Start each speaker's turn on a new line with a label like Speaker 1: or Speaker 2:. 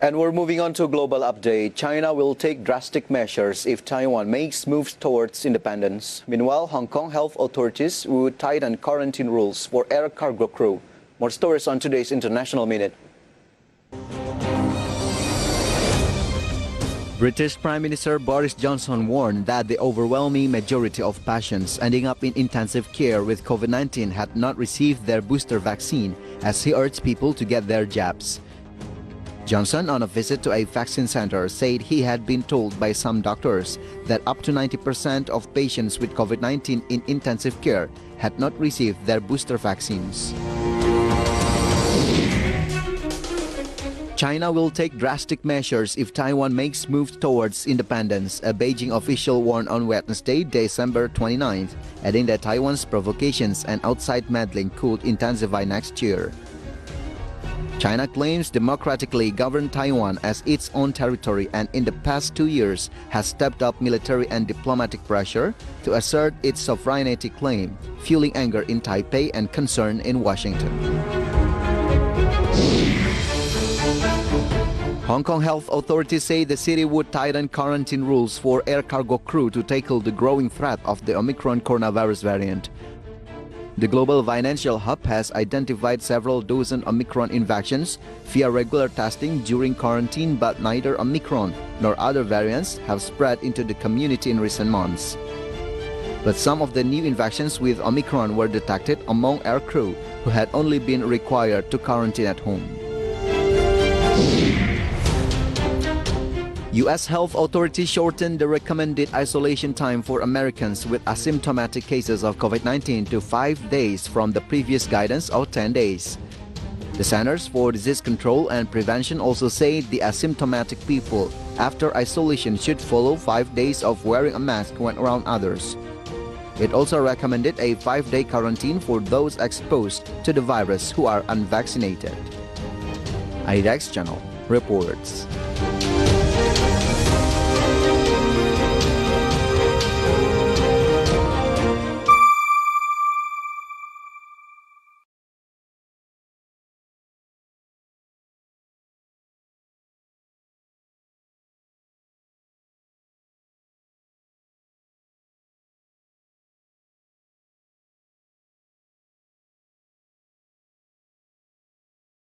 Speaker 1: And we're moving on to a global update. China will take drastic measures if Taiwan makes moves towards independence. Meanwhile, Hong Kong health authorities would tighten quarantine rules for air cargo crew. More stories on today's International Minute. British Prime Minister Boris Johnson warned that the overwhelming majority of patients ending up in intensive care with COVID-19 had not received their booster vaccine, as he urged people to get their jabs. Johnson, on a visit to a vaccine center, said he had been told by some doctors that up to 90% of patients with COVID-19 in intensive care had not received their booster vaccines. China will take drastic measures if Taiwan makes moves towards independence, a Beijing official warned on Wednesday, December 29th, adding that Taiwan's provocations and outside meddling could intensify next year. China claims democratically governed Taiwan as its own territory and in the past 2 years has stepped up military and diplomatic pressure to assert its sovereignty claim, fueling anger in Taipei and concern in Washington. Hong Kong health authorities say the city would tighten quarantine rules for air cargo crew to tackle the growing threat of the Omicron coronavirus variant. The global financial hub has identified several dozen Omicron infections via regular testing during quarantine, but neither Omicron nor other variants have spread into the community in recent months. But some of the new infections with Omicron were detected among air crew who had only been required to quarantine at home. U.S. health authorities shortened the recommended isolation time for Americans with asymptomatic cases of COVID-19 to 5 days from the previous guidance of 10 days. The Centers for Disease Control and Prevention also say the asymptomatic people after isolation should follow 5 days of wearing a mask when around others. It also recommended a 5-day quarantine for those exposed to the virus who are unvaccinated. IDX Channel reports.